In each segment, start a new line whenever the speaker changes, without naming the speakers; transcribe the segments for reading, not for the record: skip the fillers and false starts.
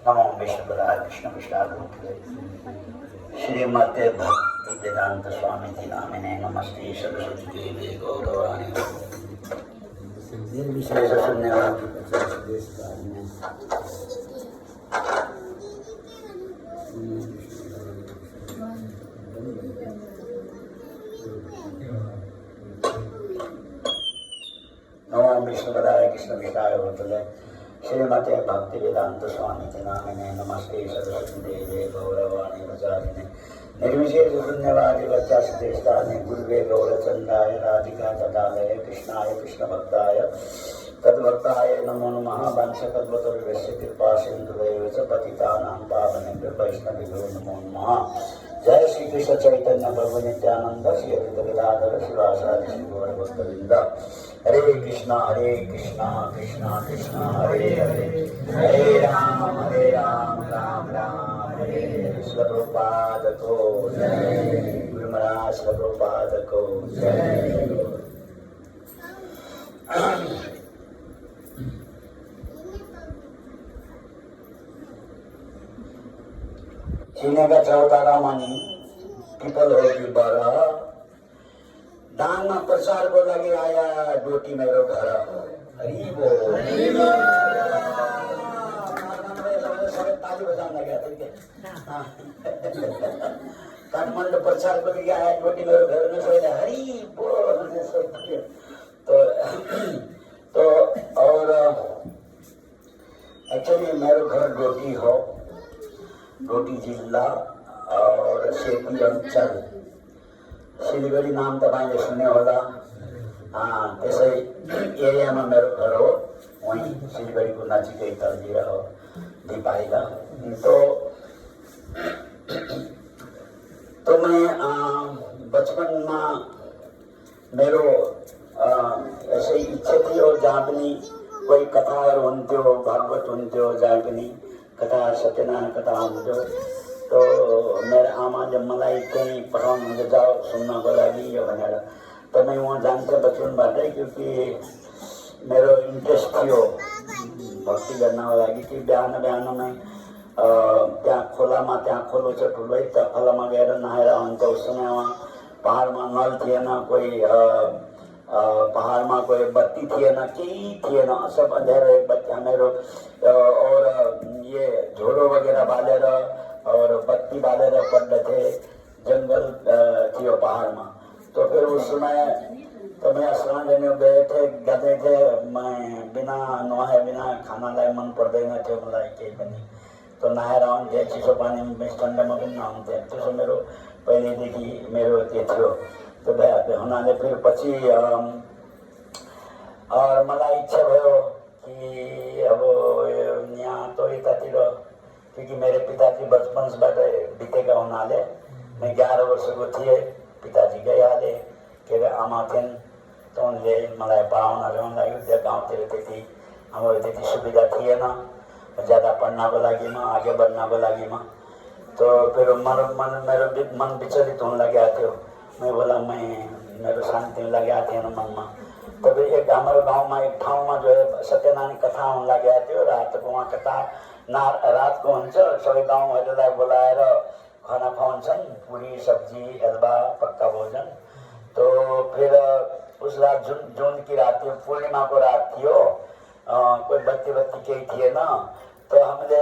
नमो विष्णुपदाय कृष्ण विष्णाभूतले श्रीमते भक्ति वेदांत स्वामी जी नामिने नमस्ते सरस्वती देवी गौरवाणी निर्विशेष शून्यवादी नमो विष्णुपदाय कृष्ण विष्णाभूतले श्रीमते भक्ति वेदांत स्वामी जी नामिने नमस्ते सरस्वती देवी गौरवाणी प्रचारिणे निर्विशेष शून्यवादी वच्चास्तेष्टाने गुरुवे गौरचंद्राय राधिका तदालय कृष्णाय कृष्ण भक्ताय तद्भक्ताय नमो नमः वंशकल्पतरुर्यस्य कृपा सिन्धुवैव च पतितानां पावनेभ्यो वैष्णवेभ्यो नमो नमः। जय श्री कृष्ण चैतन्य प्रभु नित्यानंद श्री अद्वैत गदाधर शिवासादि श्री गौर भक्तवृंद। हरे कृष्णा कृष्णा कृष्णा हरे हरे हरे राम राम राम हरे हरे। श्रील प्रभुपाद को जय, गुरु महाराज श्रील प्रभुपाद को जय। सीने का चौतारा मानी पीपल होगी बड़ा दान में प्रचार को लगे आया डोटी मेरो घर हरी बोल ताली बजाने लगे थे काठमांडू प्रचार को लगे आया डोटी मेरो घर में सोए हरी बोल। तो और एक्चुअली मेरो घर डोटी हो डोटी जिल्ला और सेती अंचल सिलगढी नाम तपाईँले सुन्यो होला। त्यसै एरियामा मेरो घर हो, वहीं सिलगढीको नजिकै तलतिर हो दिपाइला। तो मैं बचपन में मेरो ऐसे इच्छा थी और जहाँ पनि कोही कथाहरू हुन्थ्यो भागवत हुन्थ्यो जहाँ पनि कथा सत्यनारायण कथा हुन्थ्यो। तो मेरो आमाले मलाई कहीँ पठाउनु जाओ सुन्नको लागि यो भनेर। तो मैं वहाँ जान्थेँ बचपनबाटै, क्योंकि मेरो इन्ट्रेस्ट थियो भक्ति गर्नको लागि कि बिहान बिहानमै त्यहाँ खोलामा, त्यहाँ खोलो छ ठुलै, त्यो खोलामा गएर नहाएर आउँथ्यो। उस समयमा पहाडमा नल थिएन, कोही पहाडमा कोही बत्ती थिएन, केही थिएन, सब अँध्यारो बत्ती मेरो और ये झोड़ो वगैरह बालेर और बत्ती बालेर पड्दथे। जंगल थियो पहाड़मा। तो फिर उस समय तो मैं स्नान करने गए थे, मैं बिना नुहाए बिना खाना लाए मन पर्दैन थियो मलाई केही पनि। तो नहाएर आउँथे, चिसो पानी ठन्डामा पनि नआउँथे। त्यसो मेरो पहिलेदेखि मेरो त्यो थियो। तो हुनाले फिर पछि और मलाई इच्छा भयो कि अब यहाँ तो यतातिर, क्योंकि मेरे पिताजी बचपनबाट बितेका हुनाले मैं 11 वर्षको थिएँ, पिताजी गइहाले। के अरे आमा थिइन्, तो उनले मलाई पढाउन ल्याउन लाग्यो। त्यो गाउँतिर त्यति हाम्रो त्यति सुविधा थिएन ज़्यादा पढ्नको लागि, आगे बढ्नको लागि। तो फिर मेरो मन विचलित हुन लागेको थियो। मैं बोला मेरो शान्ति लागेको थिएन मनमा। तब एक हमारे गांव में एक ठाउँ में जो है सत्यनारायण कथा हुन लागेको थियो। रात को वहाँ कथा रात को हुन्छ, सबै गाउँहरूलाई बोलाएर खाना खुवाउँछन्, पूरी सब्जी हलवा पक्का भोजन। तो फिर उस रात जून की रात थियो, पूर्णिमा को रात थियो, कोई बत्ती केही थिएन। तो हमले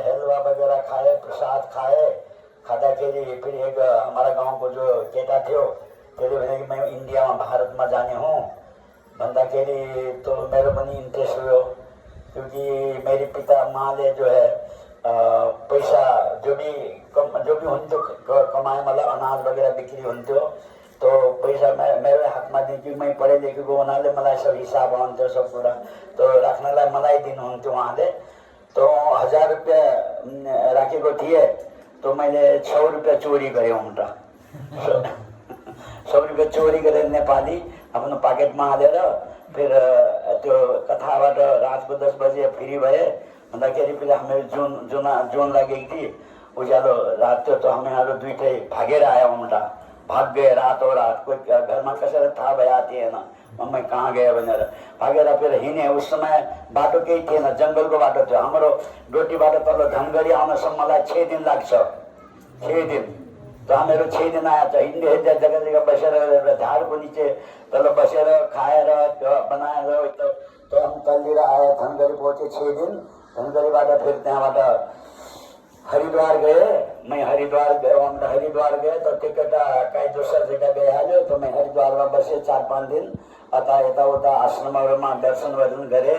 हलवा वगैरह खाए, प्रसाद खाए। खाँदाखेरि फिर एक हमारा गाँव को जो केटा थियो त्यसले भने कि मैं इंडिया में भारत में जाने हूँ भन्दाखेरि तो मेरो पनि इन्ट्रेस्ट हुयो, क्योंकि मेरी पिता माले जो है पैसा जो भी हुन्थ्यो कमाए, मतलब अनाज वगैरह बिक्री हुन्थ्यो। तो पैसा मेरो हातमा दिन्थ्यो। मैं पढे लेखेको हुनाले मलाई सब हिसाब आउँथ्यो, सब कुरा तो राख्नलाई मलाई दिनुहुन्थ्यो उहाँले। तो 1000 रुपियाँ राखेको थिएँ, तो मैले 100 रुपियाँ चोरी गरेँ उल्टा। 100 रुपियाँ चोरी गरेर नेपाली आफ्नो पाकेटमा हालेर फिर त्यो कथाबाट रातको 10 बजे फ्री भए भन्दाखेरि फेरि हामीहरू जुन लागेको थिए, उज्यालो रात थियो। तो हामीहरू दुईटै भागेर आयौँ उल्टा। भाग गए रातों रात। कोई घर में कसर था भया थिएन, मम्मी कहाँ गए भनेर भागेर फेरि हिँडे। उस समय बाटो केही थिएन, जङ्गलको बाटो थियो। हाम्रो डोटीबाट तल धनगढी आउनसम्मलाई 6 दिन लाग्छ, 6 दिन। तो हामीहरू 6 दिन आएछ। हिँड्दै हिँड्दै जग्गा जग्गा बसेर झाडको नीचे तल बसेर खाएर बनाएर तो हम तल्लिएर आए। धनगढी पहुँचे 6 दिन। धनगढीबाट फेरि त्यहाँबाट हरिद्वार गए। मैं हरिद्वार गए, हरिद्वार गए तो टिकट कहीं दूसरा जगह गइहाल्यो। तो मैं हरिद्वारमा बसे 4-5 दिन। अता यताउता आश्रमहरूमा दर्शन वर्शन गरे।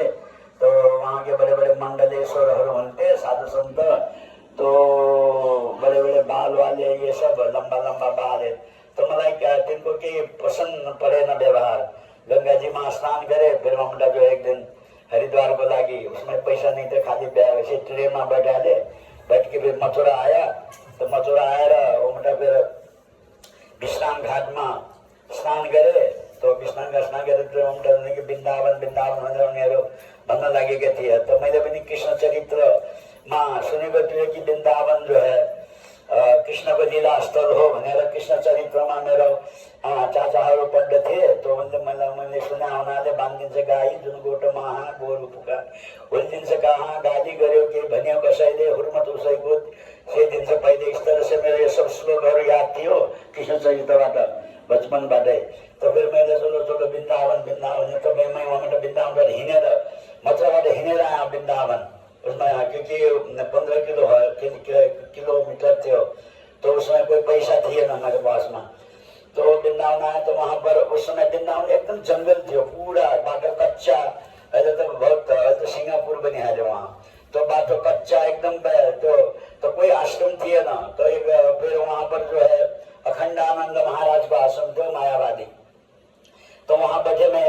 तो वहाँ के बड़े बड़े मंडलेश्वरहरू हुन्थे, साधु संत। तो बड़े बड़े बाल वाले, ये सब लंबा लंबा बाल है। तो मलाई तिनको केही पसंद परेन व्यवहार। गंगा जी में स्नान करे। फिर हमरा जो एक दिन हरिद्वार को लागी, उसमें पैसा नहीं थे, खाली वैसे ट्रेन में बैठा बैठ के फिर मथुरा आया। तो मथुरा आएर उमटा फिर विश्राम घाट में स्नान गरे। तो विश्राम घाट स्नान गरे तो उमटा वृन्दावन वृन्दावन भनेर उनीहरू भन्न लागेका थिए। तो मैले पनि कृष्ण चरित्र में सुनेको थियो कि वृन्दावन जो है कृष्ण को लीला स्थल हो भनेर कृष्ण चरित्र में मेरो चाचाहरू पढ्दथे। तो मैले सुने हुनाले बाँधिन्छ गाई जुन गोठमा गोरु पुका होलिदिन्छ कहाँ, गाली गर्यो के भन्यो कसैले, हुर्मत उसैको सेदिन्छ पहिले। इस तरह से मेरो ये सब श्लोकहरू याद थियो कृष्ण चरित्रबाट, बचपनबाटै। तो फिर मैले चलो चलो वृन्दावन वृन्दावन। तो मैं वहाँबाट वृन्दावनबाट हिँडेर मथुराबाट हिँडेर आएँ वृन्दावन। उसमें क्योंकि 15 किलोमीटर थियो। तो उसमें कोई पैसा थिएन मेरे पास में। तो वृन्दावन आए तो वहाँ पर उस समय वृन्दावन एकदम जंगल थियो, पूरा बाटो कच्चा। अहिले तो बहुत, अहिले तो सिंगापुर बनिहाल्यो वहाँ। तो बाटो कच्चा एकदम। तो कोई आश्रम थिएन। तो एक फिर वहाँ पर जो है अखंडानंद महाराज का आश्रम थियो, मायावादी। तो वहाँ बैठे मैं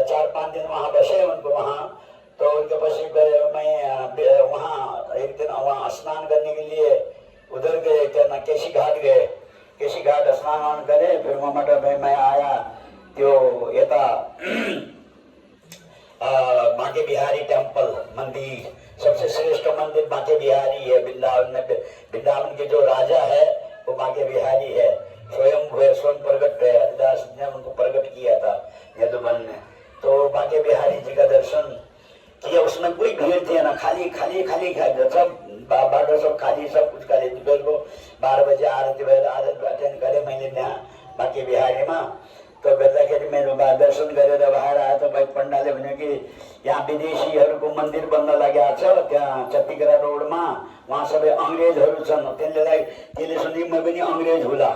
4-5 दिन वहाँ बसे उनको वहाँ। तो उनके पीछे मैं वहाँ एक दिन वहाँ स्नान करने के लिए उधर गए, क्या केसी घाट गए। केसी घाट स्नान करे। फिर वहाँ मैं आया त्यो यता बांके बिहारी टेम्पल मंदिर, सबसे श्रेष्ठ मंदिर बांके बिहारी है वृंदावन में। वृंदावन के जो राजा है वो बांके बिहारी है, स्वयं प्रकट है। हरिदास ने उनको प्रकट किया था यदुवन ने। तो बांके बिहारी जी का दर्शन किया। उसमें कोई भीड़ थी ना, खाली खाली खाली सब बाटो सब खाली, सब कुछ खाली। दोपहर को 12 बजे आरती भएर आरती अटेन्ड गरेँ मैले त्यहाँ बाँके बिहारीमा। तो गर्दाखेरि मेरो दर्शन गरेर बाहिर आए। तो भाइ पण्डाले भन्यो कि यहाँ विदेशीहरूको मन्दिर बन्न लागेको छ त्यहाँ चत्तीग्रा रोडमा, वहाँ सबै अङ्ग्रेजहरू छन्। त्यसले सुनि म पनि अङ्ग्रेज होला,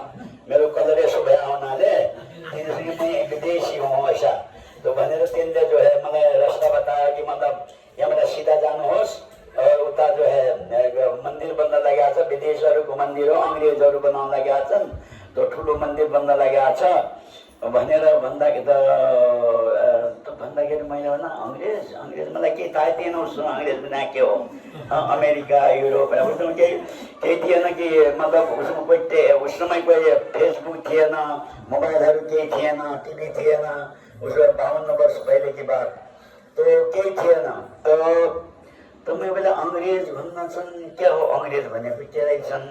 मेरो कलर यसो भए हुनाले त्यसले म विदेशी हुँ ऐसा। तो भनेर त्यसले जो है मलाई रास्ता बतायो कि मतलब यहाँबाट सीधा जानुहोस् और उता जो है मंदिर बन्न लागेको छ, विदेशीहरूको मन्दिर हो, अङ्ग्रेजहरू बनाउन लागेका छन्। तो ठुलो मन्दिर बन्न लागेको छ भनेर भन्दाखेरि मैले भने अङ्ग्रेज मलाई केही थाहै थिएन। उसको अङ्ग्रेज बिना के हो, अमेरिका युरोप उसमा केही थिएन कि मतलब उसमा कोही उस समय कोही फेसबुक थिएन, मोबाइलहरू केही थिएन, टिभी थिएन। उसको 52 वर्ष पहले की बात। तो केही थिएन। तो मैं बोला अंग्रेज भन्न छन्, क्या हो अंग्रेज भनेको के रहेछन्?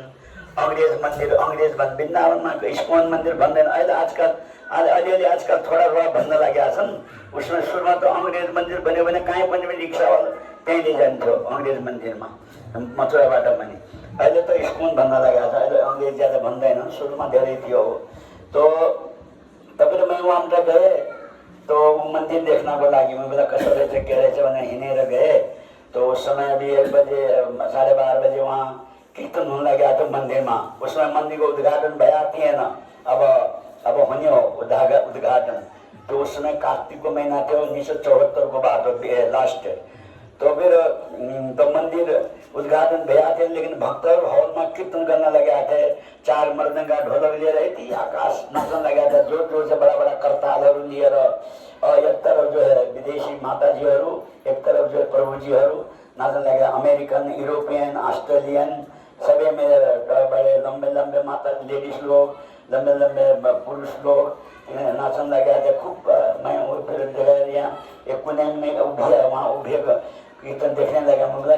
अंग्रेज मंदिर, अंग्रेज वृन्दावनमा इस्कॉन मंदिर भन्दैन अहिले। आजकल अलिअलि आजकल थोड़ा थोड़ा भन्न लागेका छन्। उसमें सुरुमा तो अंग्रेज मंदिर बन्यो भने कहीँ पनि रिक्सावाला त्यहीँ लैजान्थ्यो अंग्रेज मन्दिरमा, मथुराबाट पनि। अहिले तो इस्कॉन भन्न लागेको छ, अहिले अंग्रेज ज्यादा भन्दैन, सुरुमा धेरै थियो। तो तब मैं वहाँ गए। तो मंदिर देखने को लागि मैं बोला कसो रहेछ के रहेछ भनेर हिँडेर गए। तो उस समय अभी 1 बजे 12:30 बजे वहाँ कीर्तन होने लगा था मंदिर में। उसमें मंदिर को उद्घाटन भया थिएन, अब होने हो उद्घाटन। तो उस समय कार्तिक को महीना थे, 1974 को बात हो लास्ट। तो फिर तो मंदिर उद्घाटन भया थे, लेकिन भक्तहरू हॉल में कीर्तन करने लगे थे। 4 मृदंगा ढोलक लिएर यति आकाश नाच्न लगा था, जोर जोर से बड़ा बड़ा करतालहरू लिएर। और एक तरफ जो है विदेशी माताजीहरू, एक तरफ जो है प्रभुजीहरू नाच्न लगे। अमेरिकन, यूरोपियन, ऑस्ट्रेलियन सबै मेरे बड़े लंबे लंबे माता लेडीज लोग, लंबे लंबे पुरुष लोग नाचन लगे थे खूब। मैं फिर यहाँ एक कोने में उभिया, वहाँ उभिएको कीर्तन देखने लगा। मैं बोला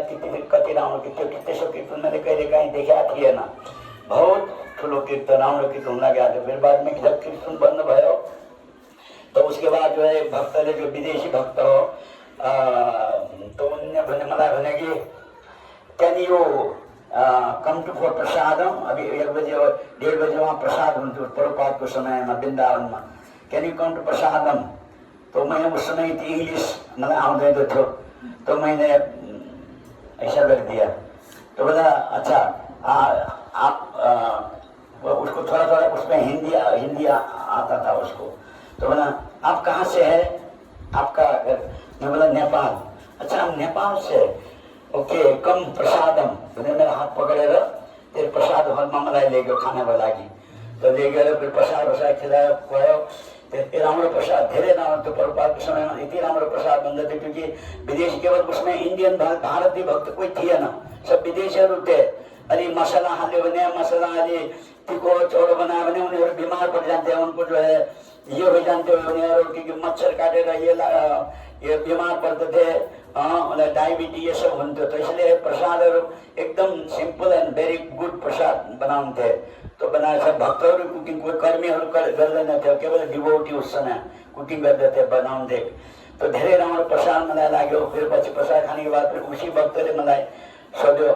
कति राउंड कितने सौ कीर्तन मैंने कहीं देखा थिएन। बहुत ठुलो कीर्तन रावण कीर्तन लगा थे। फिर बाद में जब कीर्तन बंद भयो तो उसके बाद जो है भक्तले जो विदेशी भक्त हो तो उनने भने कि can you come to for prasadam. अभी 1 बजे और 1:30 बजे वहाँ प्रसाद हुन्थ्यो प्रभुपाद को समय में वृंदावन में। कैन यू कम टू प्रसादम। तो मैंने उस समय इंग्लिश मतलब आउँदैन थियो तो मैंने ऐसा कर दिया। तो बोला अच्छा आप उसको थोड़ा थोड़ा उसमें हिंदी आता था उसको। तो बोला आप कहाँ से है, आपका घर। मैं बोला नेपाल। अच्छा हम नेपाल से, ओके कम प्रसादम। उसने मेरा हाथ पकड़ेर तेरे प्रसाद हलमा मलाई ले गयो खानाको लागि। तो ले गएर फिर प्रसाद खिलायो खुवायो। यति राम्रो प्रसाद धेरै राम्रो थियो प्रभुपादको समयमा। यति राम्रो प्रसाद बन्दै थियो क्योंकि विदेशी केवल उसमें इंडियन भारतीय भक्त कोही थिएन, सब विदेशीहरू थिए। अलि मसला हाल्यो भने मसला अलि तिखो चौडो बनायो भने उनीहरू बिमार पड़ जान्थे। उनको जो है ये हो जान्थ्यो उनीहरू क्योंकि मच्छर काटेर ये बीमार पर्दथे, उनीहरूलाई डायबिटीज ये सब हुन्थ्यो। तो इसलिए प्रसादहरू एकदम सिंपल एंड वेरी गुड प्रसाद बनाउँथे। तो बनाए सब भक्तहरू कुकिङ, कोही कर्मीहरू गर्दैन थियो, केवल डिभोटी उस समय कुकिङ गर्दथे बनाउँथे। तो धेरै राम्रो प्रसाद मलाई लाग्यो। फिर पछि प्रसाद खाने के बाद फिर उसी भक्तले मलाई सोध्यो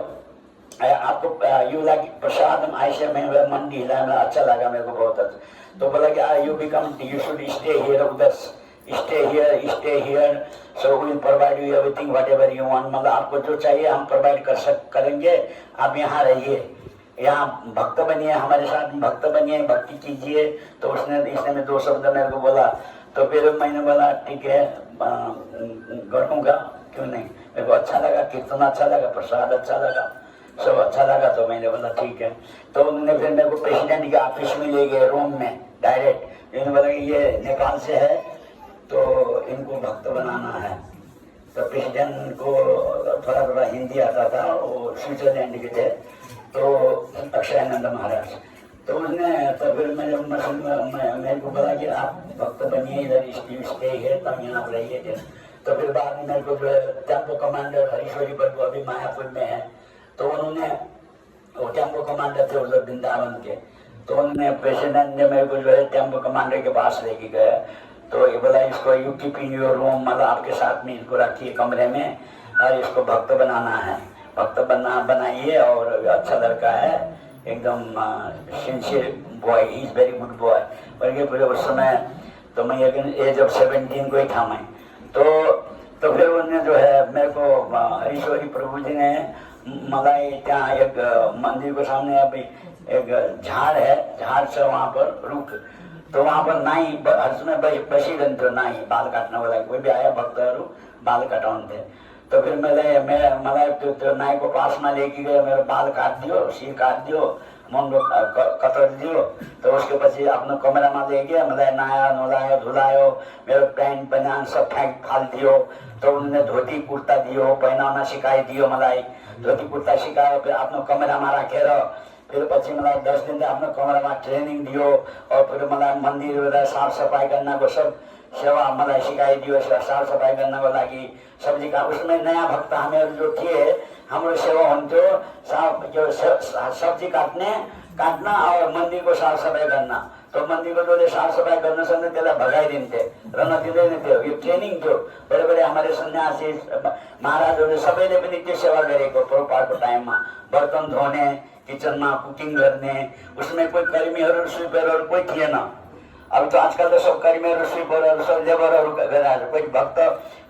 आपको यू लाइक प्रसाद। ऐसे में मंडी हिलाया, मेरा अच्छा लगा, मेरे को बहुत अच्छा। तो बोला कि you become you should stay here उधर, stay here so will provide you everything whatever you want. मतलब आपको जो चाहिए हम प्रोवाइड करेंगे, आप यहाँ रहिए, यहाँ भक्त बनिए, हमारे साथ भक्त बनिए, भक्ति कीजिए। तो इसने में 2 शब्द मेरे को बोला। तो फिर मैंने बोला ठीक है करूँगा, क्यों नहीं। मेरे को अच्छा लगा, कीर्तन अच्छा लगा, प्रसाद अच्छा लगा, सब अच्छा लगा। तो मैंने बोला ठीक है। तो उन्होंने फिर मेरे को प्रेसिडेंट के ऑफिस में ले गए रोम में डायरेक्ट। इन्होंने बोला कि ये नेपाल से है तो इनको भक्त बनाना है। तो प्रेसिडेंट को थोड़ा थोड़ा हिंदी आता था, वो स्विट्जरलैंड के थे, तो अक्षयानंद महाराज। तो उसने तो फिर मेरे को बोला कि आप भक्त बनिए, इधर स्टे है, तब यहाँ पर रहिए। तो फिर बाद में मेरे को जो है टेम्पो कमांडर हरीश्वरी प्रभु अभी मायापुर में है, तो उन्होंने वो टेम्पो कमांडर थे उधर वृंदावन के। तो उन्होंने प्रेसिडेंट ने मेरे को जो है टेम्पो कमांडर के पास लेके गया। तो ये बोला इसको you keep in your room, मतलब आपके साथ में इसको रखिए कमरे में और इसको भक्त बनाना है। भक्त बनाइए और अच्छा लड़का है, एकदम sincere boy, he is very good boy. और पूरे उस समय तो मैं एज ऑफ 17 को ही था मैं। तो फिर उन्होंने जो है मेरे को हरीश्वरी प्रभु जी ने मलाई ત્યાં एक मंदिर के सामने अभी एक झाड़ है, झाड़ से वहाँ पर रुक, तो वहाँ पर नाई हर समय बसिरहन्थ्यो नाई, बाल काट्नको लागि। कोही भी आयो भक्तहरू बाल कटाउँथे। तो फिर मलाई त्यो नाईको पासमा लेके गयो, मेरो बाल काटिदियो, सिर काटिदियो, मुन्डो कतर दियो। तो उसके पछि आफ्नो कमरामा ले गया, मलाई नहायो नुहायो धुलायो, मेरो पैंट बनियान सब फालिदियो। तो उन्होंने धोती कुर्ता दियो, पहनाउन सिकाइदियो मलाई, धोती कुर्ता सिकायो। फिर आफ्नो कमरामा राखेर फिर पछि मलाई 10 दिन आफ्नो कमरामा ट्रेनिङ दियो। और फिर मलाई मन्दिर साफ सफाई गर्नको सब सेवा मलाई सिकाइदियो, साफ सफाई गर्नको लागि सब्जी का। उसमें नयाँ भक्त हामीहरू जो थिए, हाम्रो सेवा हुन्थ्यो सब्जी काट्न और मंदिर को साफ सफाई करना। तो मंदिर को जसले साफ सफाई गर्न सक्ने त्यसलाई भगाइदिन्थे र नदिँदैन थियो। यो ट्रेनिङ थियो। बडे बडे हमारे सन्यासी महाराजहरूले सबैले पनि त्यो सेवा गरेको प्रभुपादको टाइममा। बर्तन धोने, किचनमा कुकिङ गर्ने, उसमें कोही कर्मीहरू स्विपरहरू कोही थिएन। अब तो आजकल तो सब कर्मीहरू स्विपरहरू सब लेबरहरू गरिरहेको, कोही भक्त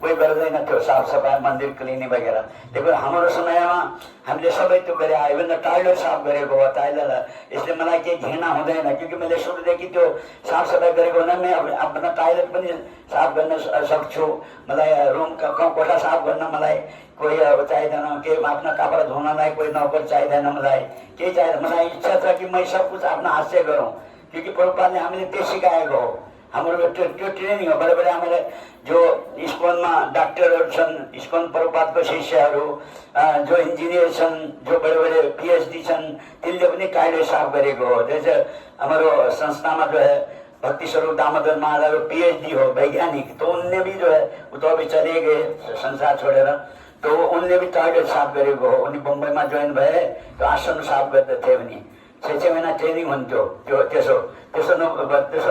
कोही गर्दैन थियो साफ सफाई मन्दिर क्लिनिङ वगैरह। त्यही हाम्रो समयमा हामीले सबै त्यो गरे। इभन त टोयलेट साफ गरेको हो, टोयलेट। इसलिए मलाई केही घृणा हुँदैन क्योंकि मैले सुरुदेखि त्यो साफ सफाई गरेको हुँदा मैं आफ्नो टोयलेट पनि साफ गर्न सक्छु। मलाई रुम कोठा साफ गर्न मलाई कोही अब चाहिँदैन, केही आफ्नो कपडा धुनलाई कोही नौकर चाहिँदैन, मलाई केही चाहिँदैन। मलाई इच्छा छ कि मैं सब कुछ आफ्नो हात से गरौँ क्योंकि प्रभुपादले हामीले त्यो सिकाएको हो। हाम्रो त्यो ट्रेनिङ हो। बडे बडे हामीले जो इस्कॉनमा डाक्टरहरू छन्, इस्कॉन प्रभुपादको शिष्यहरू, जो इन्जिनियर छन्, जो बडे बडे PhD छन्, तिनले पनि टोयलेट साफ गरेको हो। जैसे हमारो संस्थामा जो है भक्ति स्वरूप दामोदर महाराज PhD हो, वैज्ञानिक। तो उनने भी जो है वो तो अभी चले गए संसार छोडेर, तो उनले भी टोयलेट साफ गरेको हो। उनी बम्बईमा जोइन भए तो आश्रम साफ गर्दथे उनी। 6 महिना ट्रेनिङ हुन्थ्यो त्यो त्यसो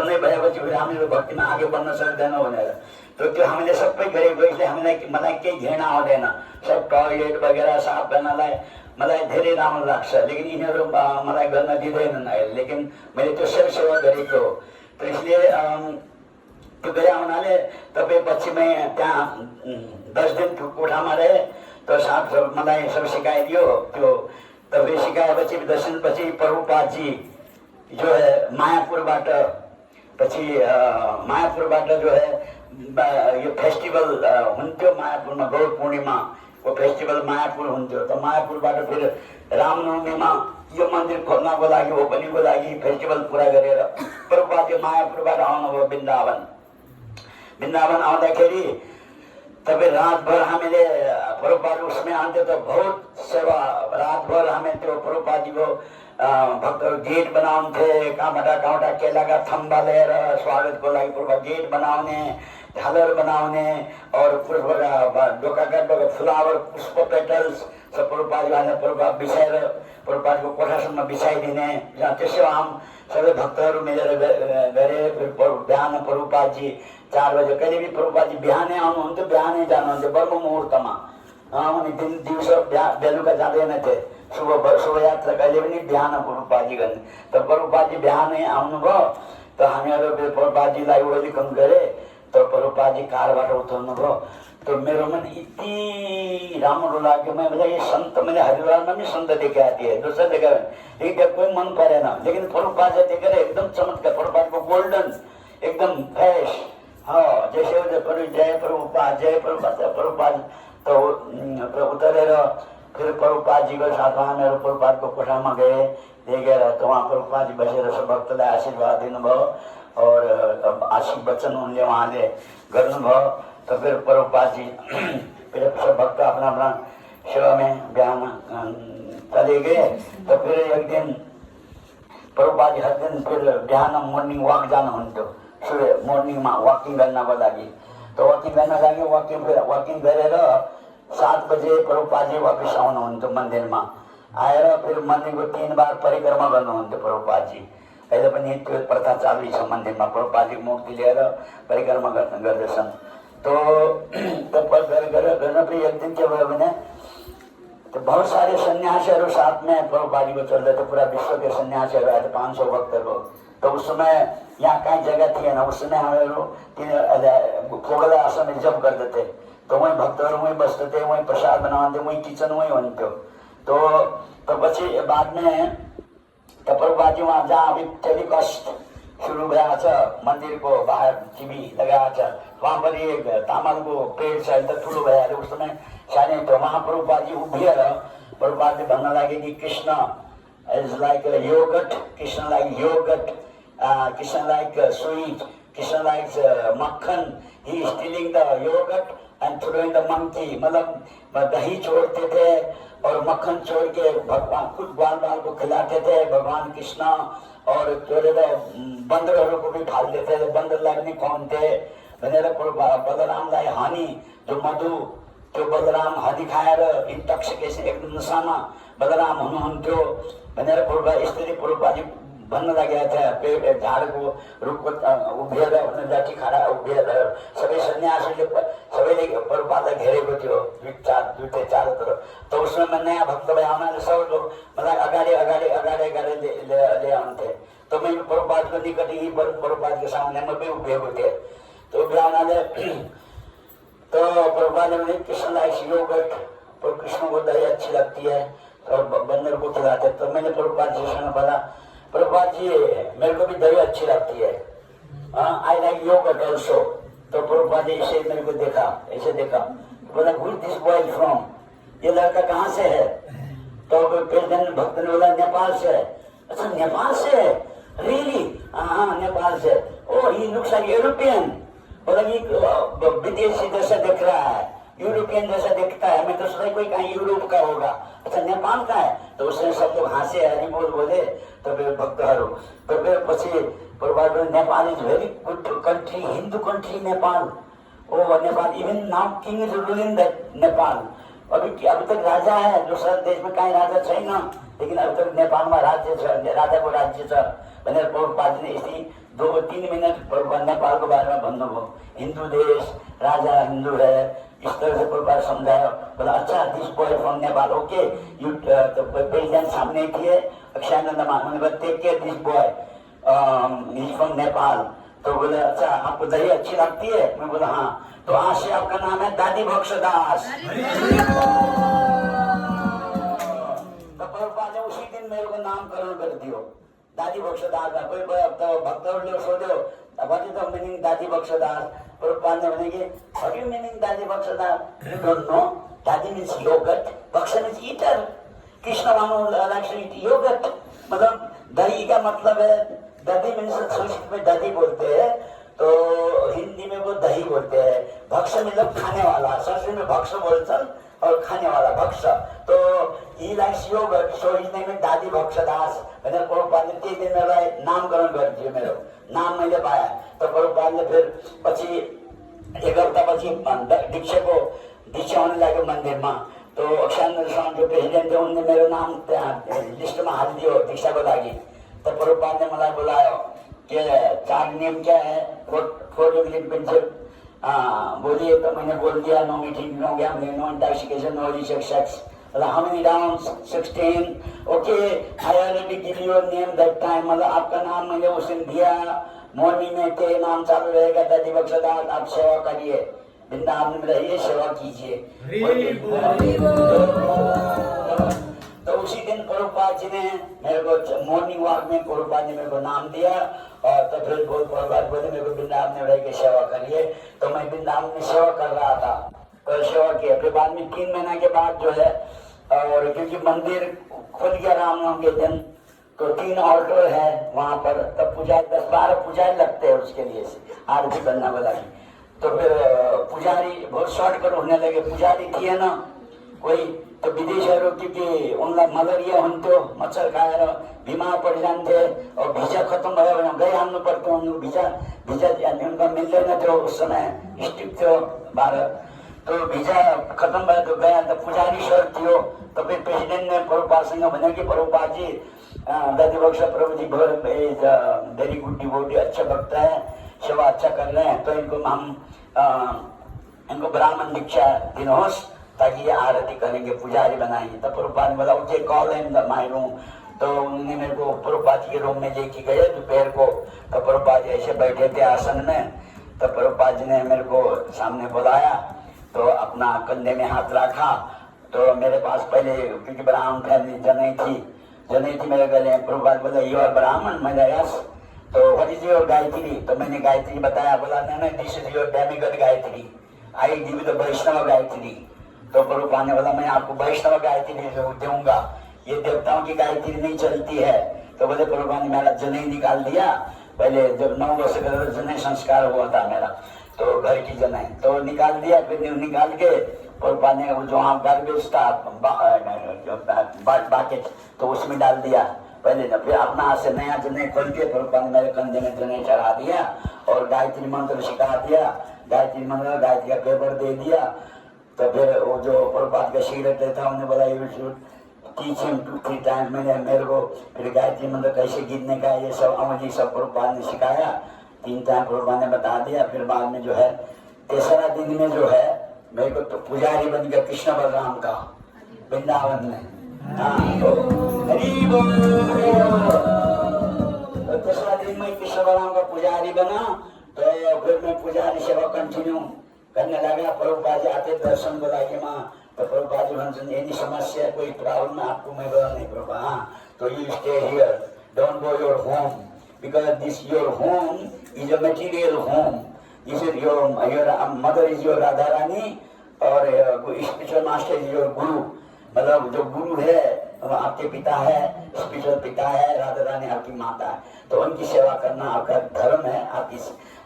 नै भएपछि फेरि हामीले भक्तिमा अघि बढ्न सक्दैनौँ भनेर त्यो हामीले सबै गरेको यसले मलाई केही घृणा आउँदैन। सब टोयलेट वगैरह साफ गर्नलाई मलाई धेरै राम्रो लाग्छ, लेकिन यिनीहरू मलाई गर्न दिँदैनन् अहिले। लेकिन मैले त्यो सेवा गरेको हो। तो इसलिए त्यो गए हुनाले तपाईँ पछि मैं त्यहाँ 10 दिन कोठामा रहे। तो साथ मलाई सब सिकाइदियो। त्यो तपाईँ सिकाएपछि 10 दिनपछि प्रभुपाद जी जो है मायापुरबाट पछि मायापुरबाट जो है यो फेस्टिभल हुन्थ्यो मायापुरमा, गौर पूर्णिमा को फेस्टिभल मायापुर हुन्थ्यो। तो मायापुरबाट फिर रामनवमीमा यो मन्दिर खोल्नको लागि ओपनिङको लागि फेस्टिभल पुरा गरेर प्रभुपाद मायापुरबाट आउनुभयो वृन्दावन आउँदाखेरि तपाईँ रातभर हामीले प्रभुपाद उसमें आउँथ्यो। तो बहुत सेवा रातभर हामी त्यो प्रभुपादजीको भक्तहरू गेट बनाउँथे, कहाँबाट केलाका थम्बा लिएर स्वागतको लागि प्रभुपाद गेट बनाउने, झालर बनाउने और डोका फ्लावर पुष्प पेटल्स सब प्रभुपाद बिछाएर प्रभुपादको कोठासम्म बिछाइदिने। त्यसो हम सबै भक्तहरू मिलेर गरे। फिर बिहान प्रभुपादजी 4 बजे कहिले भी प्रभुपादजी बिहानै आउनुहुन्थ्यो, बिहानै जानुहुन्थ्यो ब्रह्म मुहुर्तमा। अनि दिउँसो बेलुका जाँदैनथे। शोभायात्रा कहिले पनि बिहान प्रभुपादजी गर्ने। त प्रभुपादजी बिहानै आउनुभयो। त हामीहरू प्रभुपादजीलाई वेलकम गरे। तो प्रभुपादजी कारबाट उतर्नु भयो। तो मेरो मन यति राम्रो लाग्यो। मैं बोला ये संत मैंने हरिद्वार में भी संत देखे आती है, दूसरा देखा लेकिन कोई मन पड़े ना। लेकिन प्रभुपाद जी देखे एकदम चमत्कार, प्रभुपाद को गोल्डन एकदम फ्रेश। हाँ जैसे जय प्रभुपाद। तो उतरेर फिर प्रभुपाद जी को साथ में मेरो प्रभुपाद को कोठामा गए। देखेर तो वहाँ प्रभुपाद जी बसेर सब भक्तलाई आशीर्वाद दिनुभयो और आशीष वचन उनले वहाँले गर्नुभयो। तो फिर प्रभुपाद जी फिर सब भक्त अपना अपना सेवा में बिहान चले गए। तो फिर एक दिन प्रभुपाद जी हर दिन फिर बिहान मर्निङ वाक जानुहुन्थ्यो, सुबह मर्निङमा वाकिङ गर्नको लागि। तो वाकिङ गर्न लागि वाकिङ गरेर 7 बजे प्रभुपाद जी वापस आउनुहुन्थ्यो मन्दिरमा। आएर फिर मन्दिरको 3 बार परिक्रमा गर्नुहुन्थ्यो प्रभुपाद जी। अहिले पनि त्यो प्रथा चालु छ मन्दिरमा, प्रभुपादजीको मूर्ति लिएर परिक्रमा गर्दछन्। तो गर्न पनि एक दिन के भयो भने तो बहुत सारे सन्यासीहरू साथ में प्रभुपाद को चल रहे थे। पूरा विश्व के सन्यासीहरू आए थे, 500 भक्तहरू। तो उस समय यहाँ कहीं जगह थिएन। उस समय हामीहरू खोगला आश्रम में जप करते थे। तो वहीं भक्तहरू वहीं बस्ते थे, वहीं प्रसाद बनाते, वहीं किचन वहीं हुन्थ्यो। तो पछि बाद में तो प्रभुपाद जी वहाँ जहाँ अभी टेलिकास्ट शुरू भया छ मंदिर को बाहर टीवी लगाया छ, वहाँ पर एक तामल को पेड़ छ एकदम ठुलो भया। उस समय सानै तो वहाँ प्रभुपाद जी उभिएर प्रभुपाद जी भन्न लगे कि Krishna is like yogurt, Krishna like yogurt, Krishna like sweet, Krishna like makkhan, he stealing the yogurt and throwing the monkey. मतलब दही छोड़ते थे और मक्खन छोड़ के भगवान खुद बाल को खिलाते थे भगवान कृष्ण। और बंदरों को भी फाल देते थे, बंदरलाई पनि खुवाउँथे भनेर बलरामलाई हनी जो मधु त्यो बलराम हनी खाएर इन्टक्सिकेसन एकदम नशामा बलराम हुनुहुन्थ्यो भनेर यसरी प्रभुपादजी भन्न लागेका थिए। पेड़ झाडको रुखको उभिएर लाठी खडा उभिएर सबै सन्यासीले सबैले प्रभुपादलाई घेरेको थियो दुईटै चारतिर। तो उसमें नयाँ भक्त भए हुनाले सब लोग मलाई अगाडि ले आउँथे। तो मैं प्रभुपाद को निकट ही प्रभुपाद के सामने में भी उभिएको थिएँ। तो उभिया हुनाले तो प्रभुपाद ने कृष्ण लाइक योगर्ट, और कृष्ण को दही अच्छी लगती है और बंदर को खिलाते। तो मैंने प्रभुपाद जी से बोला प्रभुपाद जी मेरे को भी दही अच्छी लगती है, आई लाइक योगर्ट ऑल्सो। तो प्रभुपाद जी ऐसे मेरे को देखा, ऐसे देखा, बोला who is this boy from, ये लड़का कहाँ से है। तो फिर दिन भक्त ने बोला नेपाल से। अच्छा नेपाल से, रियली? हाँ नेपाल से। ओ ही लुक्स लाइक यूरोपियन। बोला ये विदेशी जैसा दिख रहा है, यूरोपियन जैसा दिखता है। मैं तो सोचा कोई कहीं यूरोप का होगा। अच्छा नेपाल का है? तो उसने सब लोग हंसे, हरी बोले। तो फिर भक्तहरू तो फिर पछि Prabhupada Nepal is very good country, Hindu country Nepal. Oh Nepal, even now king is ruling that Nepal. अब तक राजा है, दूसरा देश में कहीं राजा छैन, लेकिन अब तक नेपाल में राज्य छ, राजा को राज्य छ भनेर प्रभुपादले यस्तै 2-3 मिनट प्रभुपाद नेपाल को बारे में भन्नुभयो। हिंदू देश, राजा हिंदू है, इस तरह से प्रभुपाद समझाया। बोला अच्छा, this boy from Nepal, okay you, तो प्रेसिडेंट सामने थे Akshayananda Mahamandal, take care this boy, he from Nepal. तो बोले अच्छा, आपको दही अच्छी लगती है? मैं बोला हाँ। तो आज से आपका नाम है दादी बक्सदास। तो प्रभुपाद ने उसी दिन मेरे को नामकरण कर दियो दादी बक्सदास। कोई भक्तहरूले सोध्यो what is the meaning Dadhi बक्सदास? Prabhupada ने भनेकी what you meaning Dadhi Bhakshadas? You don't know? Dadhi means yogurt, bhaksha means eater. Krishna likes to eat yogurt, मतलब दही का मतलब है। दही मीन्स संस्कृत में दही बोलते हैं, तो हिंदी में वो दही बोलते हैं। भक्ष मतलब खाने वाला, संस्कृत में भक्ष बोलते और खाने वाला भक्ष। तो he likes yogurt, so his name is Dadhi Bhaksadas. भनेर प्रभुपादले त्यही दिन मेरा नामकरण गरिदियो, मेरो नाम मैले पाएँ। तो प्रभुपादले फिर पछि 1 हप्ता पछि दीक्षा हुन लाग्यो मन्दिरमा। तो अक्षयानन्द स्वामी जो प्रेसिडेन्ट थे उनले मेरो नाम त्यहाँ लिस्टमा हालिदियो दीक्षाको लागि। तो प्रभुपाद ने मलाई बुलायो कि 4 नियम क्या है फॉर योर प्रिंसिपल, बोलिए। तो मैंने बोल दिया no meat eating, no gambling, no intoxication, no illicit sex. मतलब how many rounds? 16। Okay, I already give your name that time, मतलब आपका नाम मैंने उस दिन दिया। मॉर्निंग में ते नाम चालू रहेगा दादी बक्सदास, आप सेवा करिए, वृंदावन में रहिए, सेवा कीजिए। तो उसी दिन प्रभुपाद जी ने मेरे को मॉर्निंग वॉक में प्रभुपाद ने मेरे को नाम दिया। और तो फिर प्रभुपाद बोले मेरे को वृंदावन में रह के सेवा करिए। तो मैं वृंदावन में सेवा कर रहा था, तो सेवा किया। फिर बाद में 3 महीना के बाद जो है, और क्योंकि मंदिर खुल गया रामनवमी के दिन, तो 3 ऑल्टर है वहां पर। तब पूजा 10-12 पुजारी लगते हैं उसके लिए, आरती करना वाला। तो फिर पुजारी बहुत शॉर्टकट होने लगे, पुजारी थिए न कोही। तो विदेशीहरू क्योंकि उनलाई मलेरिया हुन्थ्यो, मच्छर खाएर बिमार परिजान्थे, और भिजा खत्म भयो भने गइहाल्नु पर्थ्यो। उनको भिजा उनका मिल्दैन थियो, उस समय स्ट्रिक्ट थियो भारत। तो भिजा खत्म भयो तो गया। तो पुजारी सर थियो। तो फिर प्रेसिडेंट ने प्रभुपादसँग भन्यो कि प्रभुपाद जी, दादी बक्सा प्रभु जी वेरी गुड डिवोटी, अच्छा भक्त है, सेवा अच्छा कर रहे हैं, तो इनको ब्राह्मण दीक्षा दिनुहोस् ताकि ये आरती करेंगे, पुजारी बनाएंगे। तो प्रभुपाद ने बोला okay call in my room. तो उन्होंने मेरे को प्रभुपाद के रूम में लेके गए दोपहर को। तो प्रभुपाद जी ऐसे बैठे थे आसन में। तो प्रभुपाद जी ने मेरे को सामने बुलाया, तो अपना कंधे में हाथ रखा। तो मेरे पास पहले क्योंकि ब्राह्मण फैमिली जनेई थी मेरे गले में। प्रभुपाद बोला यू आर ब्राह्मण? मैंने यस। तो व्हाट इज योर गायत्री? तो मैंने गायत्री बताया। बोला नहीं this is your demigod Gayatri, I give the Vaishnava Gayatri. तो प्रभुपाद ने बोला मैं आपको वैष्णव गायत्री दूंगा, ये देवताओं की गायत्री नहीं चलती है। तो बोले प्रभुपाद ने मेरा जनेई निकाल दिया। पहले जब 9 वर्ष का जनेई संस्कार हुआ था मेरा, तो घर की जनेई तो निकाल दिया। फिर निकाल के प्रभुपाद ने जो गार्बेज था बाकेट, तो उसमें डाल दिया पहले न। फिर अपना हाथ से नया जनेई खोल के प्रभुपाद ने मेरे कंधे में जनेई चढ़ा दिया और गायत्री मंत्र सिखा दिया। गायत्री मंत्र, गायत्री का पेपर दे दिया। तो फिर वो जो प्रभुपाद का सेक्रेटरी था उन्होंने बोला you should teach him 2-3 times. मैंने मेरे को फिर गायत्री मंत्र कैसे गिनने का ये सब अवधि सब प्रभुपाद ने सिखाया। 3 टाइम प्रभुपाद ने बता दिया। फिर बाद में जो है 3रा दिन में जो है मेरे को तो पुजारी बन गया कृष्ण बलराम का वृंदावन में। तो 3रा दिन में कृष्ण बलराम का पुजारी बना। तो फिर मैं पुजारी सेवा कंटिन्यू करने लगा। प्रभुपाद जी आते दर्शन को लाके माँ। तो प्रभुपाद जी भन्छन् एनी समस्या कोई प्रॉब्लम आपको मैं बोला नहीं प्रभुपाद, हाँ तो you stay here, don't go your home, because this your home is a material home. This is your mother is your Radha Rani और स्पिरिचुअल मास्टर इज योर गुरु। मतलब जो गुरु है आपके पिता है, स्पिरिचुअल पिता है, राधा रानी आपकी माता है। तो उनकी सेवा करना आपका धर्म है,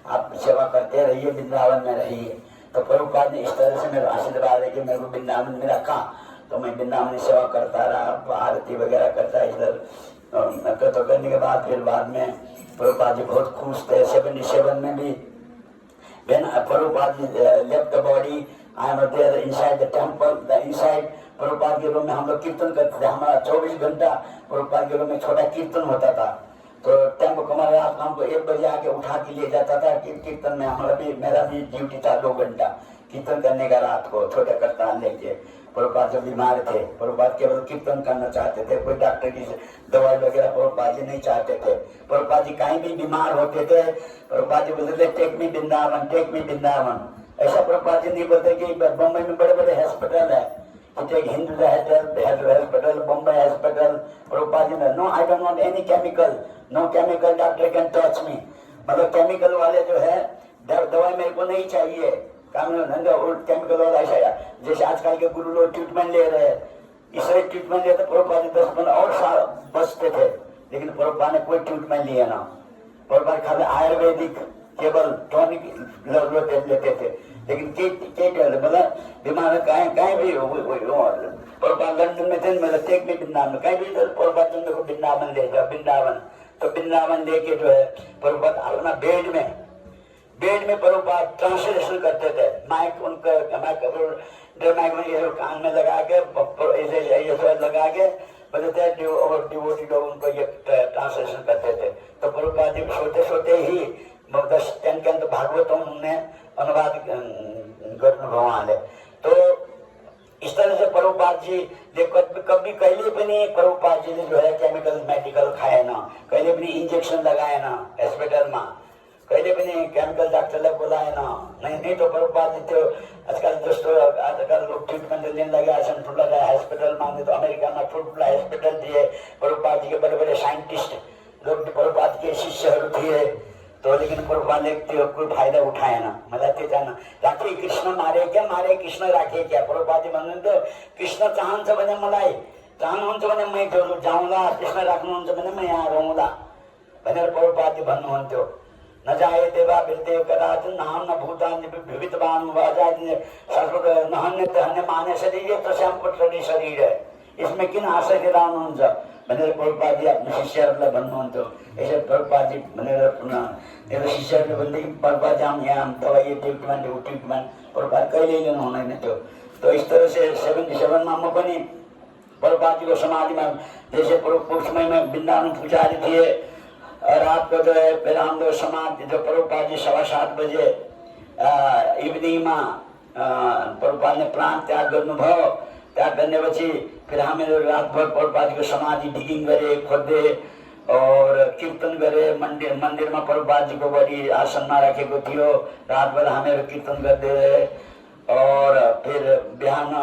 आप सेवा करते रहिए, वृंदावन में रहिए। तो प्रभुपाद ने इस तरह से मेरा आशीर्वाद है कि मेरे को वृंदावन में रखा। तो मैं वृंदावन में सेवा करता रहा, आरती वगैरह करता इधर। तो करने के बाद फिर बाद में प्रभुपाद जी बहुत खुश थे। 77 में भी Prabhupada ji left the body I am there inside the temple, the inside Prabhupada के रूम में हम लोग कीर्तन करते थे। हमारा 24 घंटा प्रभुपाद के रूम में छोटा कीर्तन होता था। तो टेम्पो कमर रात हमको 1 बजे आके उठा के ले जाता था कीर्तन में। हमारा भी, मेरा भी ड्यूटी था 2 घंटा कीर्तन करने का रात को, छोटे करताल लेके। प्रभुपाद जब बीमार थे, प्रभुपाद केवल कीर्तन करना चाहते थे, कोई डॉक्टर की दवाई वगैरह प्रभुपाद जी नहीं चाहते थे। प्रभुपाद जी कहीं भी बीमार होते थे, प्रभुपाद जी बोलते थे take me Vrindavan, take me Vrindavan. ऐसा प्रभुपाद जी नहीं बोलते कि बम्बई में बड़े बड़े हॉस्पिटल है, take Hindu hospital, Bombay hospital. Prabhupada ji ने no, I don't want any chemical, no chemical doctor can touch me. मतलब केमिकल वाले जो है दवाई मेरे को नहीं चाहिए, केमिकल वाला ऐसा जैसे आजकल के गुरु लोग ट्रीटमेंट ले रहे हैं, इससे ट्रीटमेंट लेते प्रभुपाद जी 10-15 और साल बचते थे। लेकिन प्रभुपाद ने कोई ट्रीटमेंट लिया ना। प्रभुपाद खाली आयुर्वेदिक केवल टॉनिक लेते थे। लेकिन मतलब बीमार कहीं भी प्रभुपाद लंदन में थे, मतलब टेक में वृंदावन, कहीं भी प्रभुपाद तुम देखो वृंदावन ले जाओ, वृंदावन। तो वृंदावन लेके जो है प्रभुपाद अपना बेड में प्रभुपाद ट्रांसलेशन करते थे। माइक उनका माइक में कान में लगा के ऐसे लगा के बोलते डिवोटी लोग उनको ये ट्रांसलेशन करते थे। तो प्रभुपाद जी सोते ही 10 के अंदर भागवतम उन्होंने अनुवाद भगवान है। तो इस तरह से प्रभुपाद जी कभी कहीं भी नहीं प्रभुपाद जी ने जो है केमिकल मेडिकल खाए ना, कहीं भी नहीं इंजेक्शन लगाए ना हॉस्पिटल में, कहीं भी नहीं केमिकल डॉक्टर लोग बुलाए ना। नहीं तो प्रभुपाद जी तो आजकल दोस्तों आजकल लोग ट्रीटमेंट लेने लगे हॉस्पिटल में। तो अमेरिका में फुला हॉस्पिटल दिए, प्रभुपाद जी के बड़े बड़े साइंटिस्ट लोग प्रभुपाद के शिष्य थे। तो लेकिन प्रभुपाद ने कोई फायदा उठाया ना। मतलब ते जाना राखे कृष्ण मारे क्या, मारे कृष्ण राखे क्या। प्रभुपाद जी भन्नु तो कृष्ण चाहन्छ भने मलाई, चाहनुहुन्छ भने म जाउँला, कृष्ण राख्नुहुन्छ भने म यहाँ रहँला भनेर प्रभुपाद जी भन्नुहुन्थ्यो। न जाए देवा विदेव कदाचित नाम न भूतान विविधवान संस्कृत नहन्य तहन्य माने शरीर तस्याम पुत्र शरीर है, इसमें किन आशा दिलाउनुहुन्छ भनेर प्रभुपाद जी आफ्नो शिष्यहरूलाई भन्नुहुन्थ्यो। यसो प्रभुपाद जी भनेर मेरो शिष्यहरूले भनेदेखि प्रभुपाद जी यहाँ दवाई ट्रिटमेंट प्रभुपाद कहिले लिनु हुँदैन थियो। तो इस तरह से 77 में म पनि प्रभुपाद जी को समाधि में जैसे पुरुषमय में वृंदावन पुजारी थे। रात को जो है फिर हम लोग समाधि जो प्रभुपाद जी 7:15 बजे इवनिंग में प्रभुपाद ने प्राण त्याग गर्नुभयो। त्याग गर्नेपछि फिर हामीहरू रातभर प्रभुपाद जी को समाधि डिगिङ गरे, खोज्दै और कीर्तन गरे। मंदिर में प्रभुपाद जी को बड़ी आसन में राखेको थियो। रातभर हामीहरू कीर्तन गर्दै रहे। और फिर बिहान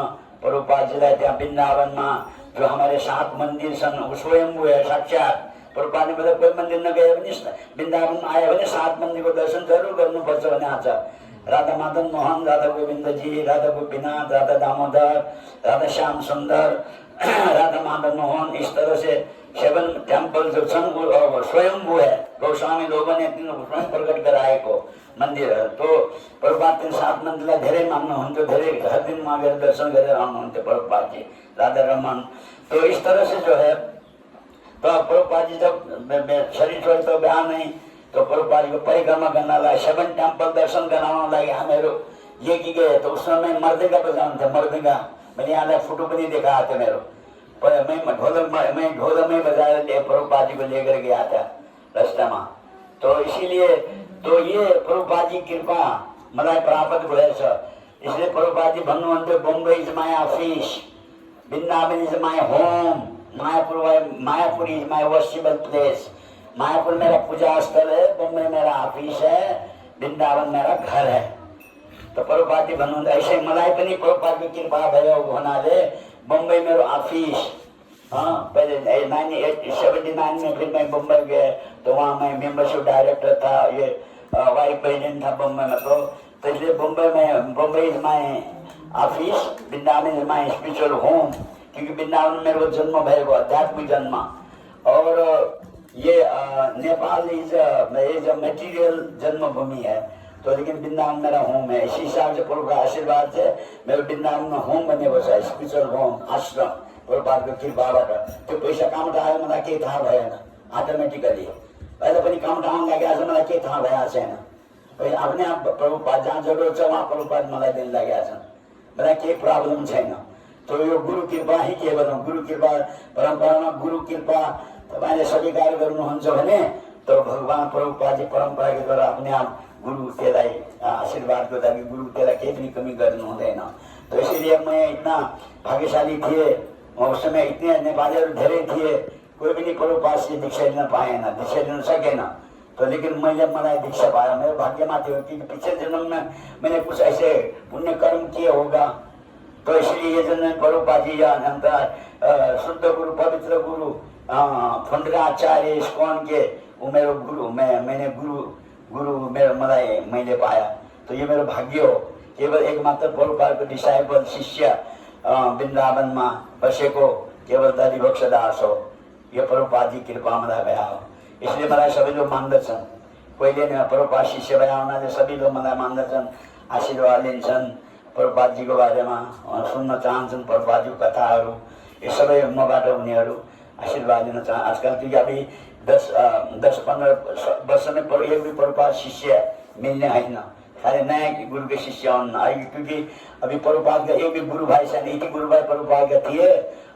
प्रभुपाद जीलाई त्यहाँ वृंदावन में जो हमारे 7 मंदिर छन् स्वयंभू है साक्षात। प्रभुपाद ने बोला कोई मंदिर न गए भने वृंदावन में आयो भने 7 मंदिर को दर्शन जरूर गर्नुपर्छ भने आज राधा मदन मोहन, राधा गोविंद जी, राधा गोपीनाथ, राधा दामोदर, राधा श्याम सुंदर, राधा माधव मोहन। इस तरह से 7 टेम्पल जो छन् स्वयंभू है। गोस्वामी लोगों ने स्वयं प्रकट गराएको मंदिर है। तो प्रभुपाद 7 मंदिरलाई धेरै मान्नुहुन्थ्यो, धेरै हर दिन वहाँ गएर दर्शन गरेर आउनुहुन्थ्यो प्रभुपाद जी, राधा रमन। तो इस तरह से जो है तो प्रभुपाद जी जब शरीर छोड़े तो बिहान नहीं तो प्रभुपाद जी को परिक्रमा गर्नलाई 7 टेम्पल दर्शन गराउनलाई हामीहरू लेकी गए। तो उस समय मर्दंगा बजाउँथे, मर्दंगा मैले यहाँलाई फोटो पनि देखाएको थियो मेरो। मैं ढोल में बजाएर प्रभुपाद जी को लेकर गया था रास्ता में। तो इसीलिए तो ये प्रभुपाद जी कृपा मलाई प्राप्त भएछ। इसलिए प्रभुपाद जी भन्नुहुन्थ्यो Bombay is my office, Vrindavan is my home, Mayapur is my worshipable place. Mayapur मेरा पूजा स्थल है, बम्बई मेरा ऑफिस है, वृंदावन मेरा घर है। तो प्रभुपाद जी भन्नुहुन्थ्यो ऐसे मलाई पनि प्रभुपाद की कृपा भयो हुनाले बम्बई मेरो ऑफिस। हाँ, पहले 79 में फिर मैं बम्बई गए तो वहाँ मैं मेंबरशिप डायरेक्टर था, ये वाइस प्रेसिडेंट था बम्बई में। तो इसलिए Bombay is my office, Vrindavan is my spiritual home, क्योंकि वृंदावन में मेरे जन्म भएको आध्यात्मिक जन्म। और ये नेपाल इज मटेरियल जन्मभूमि है। तो लेकिन वृंदावन मेरा होम है। इसी हिसाब से प्रभु का आशीर्वाद से मेरो वृंदावन में होम बनेको छ, स्पिरिचुअल होम, आश्रम प्रभुपादको कृपाबाट। त्यो पैसा कहाँबाट आयो मलाई केही थाहा भएन, अटोमेटिकली अहिले पनि कहाँबाट आउनु लागेको छ मलाई केही थाहा भएको छैन। आफ्नै आप प्रभुपाद जहाँ जरुरत छ वहाँ प्रभुपाद मलाई दिन लागेका छन्। मलाई केही प्रब्लम छैन। तो यो गुरु कृपा ही केवल हो। गुरु कृपा परम्परामा गुरु कृपा तपाईँले स्वीकार गर्नुहुन्छ भने तो भगवान प्रभुपादजी परम्पराको द्वारा अपने आप गुरु त्यसलाई आशीर्वादको लागि गुरु त्यसलाई केही पनि कमी गर्नु हुँदैन। तो इसलिए मैं इतना भाग्यशाली थिए, उस समय इतने नेपालीहरू धेरै थिए, कोही पनि प्रभुपाद से दीक्षा लिन पाएन, दीक्षा लिन सकेन। तो लेकिन मलाई दीक्षा पाया, मेरे भाग्यमा थियो कि पिछले जन्म में मैंने कुछ ऐसे पुण्य कर्म किए होगा। तो इसलिए ये जन्म प्रभुपाद जी या शुद्ध गुरु पवित्र गुरु फंडराचार्य इस्कॉन के वो मेरो गुरु, मैंने गुरु मेरो मलाई मैले पाया। तो ये मेरो भाग्य हो। केवल एकमात्र प्रभुपाद को डिसाइपल शिष्य वृन्दावन में बसेको केवल दलिभक्ष दास हो। यो प्रभुपाद जी कृपा मलाई भया हो। इसलिए मलाई सबै लोग मान्दछन्। कोहीले प्रभुपाद शिष्य भया हुनाले सबै लोग मलाई मान्दछन्, आशीर्वाद लिन्छन्, प्रभुपाद जी को बारेमा सुन्न चाहन्छन्, प्रभुपाद जी कथाहरू। ये सबै मबाट उनीहरू आशीर्वाद लिन चाहन्छ। आजकल की अभी 10-15 वर्ष में एक भी प्रभुपाद शिष्य मिलने होइन, सारे नयाँ गुरु के शिष्य हुन्। क्योंकि अभी प्रभुपाद का एक भी गुरु भाई छैन। यति गुरु भाई प्रभुपाद का थिए,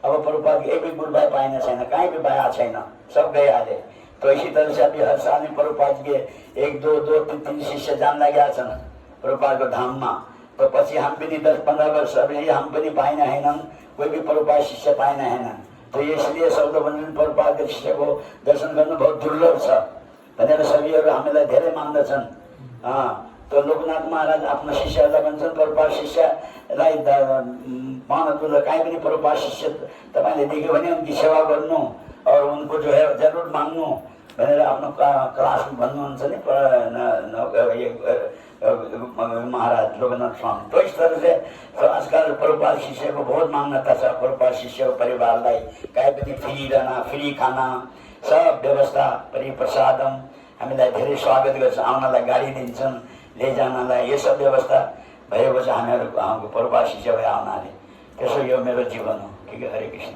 अब प्रभुपाद के एक भी गुरु भाई पाइन छैन, कहीं भी पाया छैन, सब गइहाले। तो इसी तरह से अभी हर साल में प्रभुपाद के 1, 2, 3 शिष्य जान लगा छन् प्रभुपाद को धाम में। तो पछि हम पनि 10-15 वर्ष अभी हम पनि पाइन हैनन्, कोही भी प्रभुपाद शिष्य पाइन हैनन्। तो इसलिए सब लोग प्रभुपाद के शिष्य को दर्शन गर्नु बहुत दुर्लभ छ भनेर सबैहरू हामीलाई धेरै मान्दछन्। तो लोकनाथ महाराज आफ्नो शिष्यहरूलाई भन्छन्, प्रभुपाद शिष्यलाई पाउन दुर्लभ, कहीँ पनि प्रभुपाद शिष्य तपाईँले देख्यो भने उनकी सेवा गर्नु और उनको जो है जरूर मान्नु भनेर आफ्नो क्लास भन्नुहुन्छ नि महाराज लोकनाथ स्वामी। तो इस तरह से तो आजकल प्रभुपाद शिष्य को बहुत मान्यता छ। प्रभुपाद शिष्य परिवारलाई कहीँ पनि फ्री रहना, फ्री खाना, सब व्यवस्था, परिप्रसादम हामीलाई धेरै स्वागत गर्छ, आउनलाई गाडी दिन्छन्, लैजानलाई ये सब व्यवस्था भएको छ हामीहरूको प्रभुपाद शिष्य भए हुनाले। त्यसो यो मेरो जीवन हो। ठिक है, हरे कृष्ण।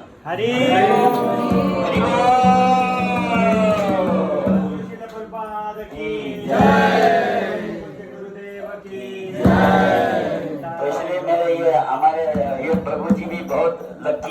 तो इसलिए मेरे ये हमारे ये प्रभु जी भी बहुत लकी